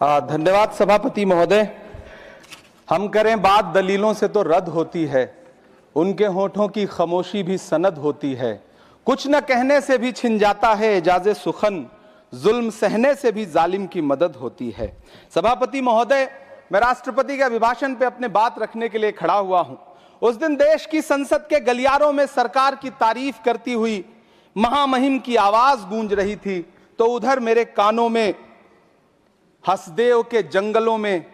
धन्यवाद सभापति महोदय। हम करें बात दलीलों से तो रद्द होती है, उनके होठों की खामोशी भी सनद होती है। कुछ न कहने से भी छिन जाता है एजाज़े सुखन, जुल्म सहने से भी जालिम की मदद होती है। सभापति महोदय, मैं राष्ट्रपति के अभिभाषण पे अपने बात रखने के लिए खड़ा हुआ हूं। उस दिन देश की संसद के गलियारों में सरकार की तारीफ करती हुई महामहिम की आवाज गूंज रही थी, तो उधर मेरे कानों में हसदेव के जंगलों में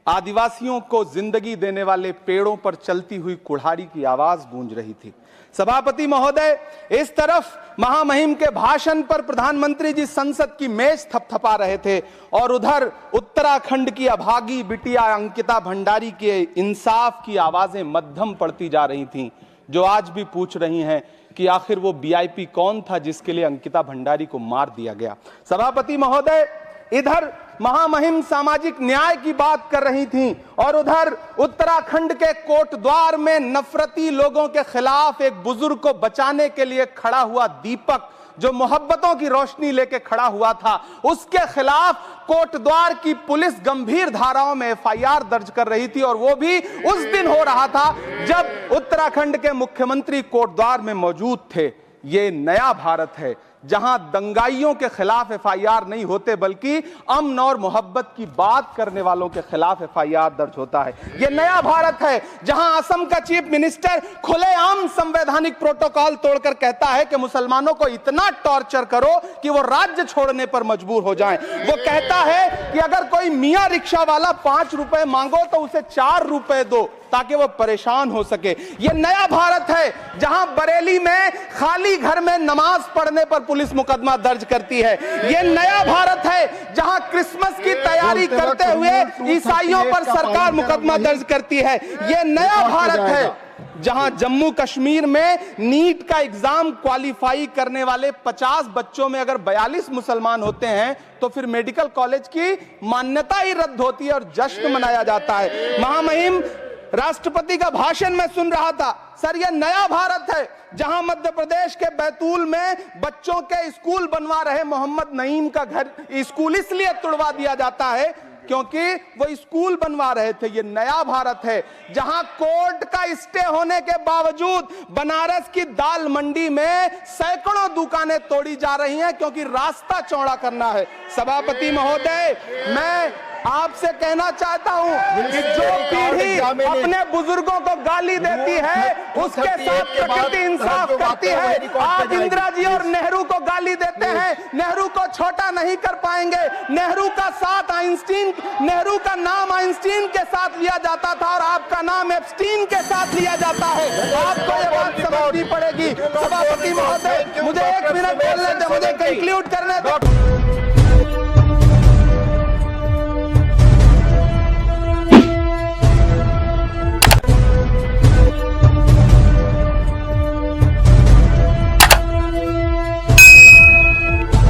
आदिवासियों को जिंदगी देने वाले पेड़ों पर चलती हुई कुल्हाड़ी की आवाज गूंज रही थी। सभापति महोदय, इस तरफ महामहिम के भाषण पर प्रधानमंत्री जी संसद की मेज थपथपा रहे थे और उधर उत्तराखंड की अभागी बिटिया अंकिता भंडारी के इंसाफ की आवाजें मध्यम पड़ती जा रही थीं, जो आज भी पूछ रही हैं कि आखिर वो वीआईपी कौन था जिसके लिए अंकिता भंडारी को मार दिया गया। सभापति महोदय, इधर महामहिम सामाजिक न्याय की बात कर रही थीं और उधर उत्तराखंड के कोटद्वार में नफरती लोगों के खिलाफ एक बुजुर्ग को बचाने के लिए खड़ा हुआ दीपक, जो मोहब्बतों की रोशनी लेके खड़ा हुआ था, उसके खिलाफ कोटद्वार की पुलिस गंभीर धाराओं में एफआईआर दर्ज कर रही थी। और वो भी उस दिन हो रहा था जब उत्तराखंड के मुख्यमंत्री कोटद्वार में मौजूद थे। ये नया भारत है जहां दंगाइयों के खिलाफ एफआईआर नहीं होते, बल्कि अमन और मोहब्बत की बात करने वालों के खिलाफ एफआईआर दर्ज होता है। यह नया भारत है जहां असम का चीफ मिनिस्टर खुलेआम संवैधानिक प्रोटोकॉल तोड़कर कहता है कि मुसलमानों को इतना टॉर्चर करो कि वो राज्य छोड़ने पर मजबूर हो जाएं। वो कहता है कि अगर कोई मियां रिक्शा वाला 5 रुपए मांगो तो उसे 4 रुपए दो ताकि वो परेशान हो सके। ये नया भारत है जहां बरेली में खाली घर में नमाज पढ़ने पर पुलिस मुकदमा दर्ज करती है। ये नया भारत है जहां क्रिसमस की तैयारी करते हुए ईसाइयों पर सरकार मुकदमा दर्ज करती है। ये नया भारत है जहां जम्मू कश्मीर में नीट का एग्जाम क्वालिफाई करने वाले 50 बच्चों में अगर 42 मुसलमान होते हैं तो फिर मेडिकल कॉलेज की मान्यता ही रद्द होती है और जश्न मनाया जाता है। महामहिम राष्ट्रपति का भाषण में सुन रहा था। सर, यह नया भारत है जहां मध्य प्रदेश के बैतूल में बच्चों के स्कूल बनवा रहे मोहम्मद नईम का घर स्कूल इसलिए तुड़वा दिया जाता है क्योंकि वो स्कूल बनवा रहे थे। ये नया भारत है जहां कोर्ट का स्टे होने के बावजूद बनारस की दाल मंडी में सैकड़ों दुकानें तोड़ी जा रही हैं क्योंकि रास्ता चौड़ा करना है। सभापति महोदय, मैं आपसे कहना चाहता हूं कि जो पीढ़ी अपने बुजुर्गों को गाली देती है उसके साथ प्रकृति इंसाफ करती है। आप इंदिरा जी और नेहरू को गाली देते हैं, नेहरू को छोटा नहीं कर पाएंगे। नेहरू का साथ आइंस्टीन, नेहरू का नाम आइंस्टीन के साथ लिया जाता था और आपका नाम एप्स्टीन के साथ लिया जाता है। आपको ये बात समझनी पड़ेगी। सभापति महोदय, मुझे 1 मिनट बोलने दे, मुझे कंक्लूड करने दो।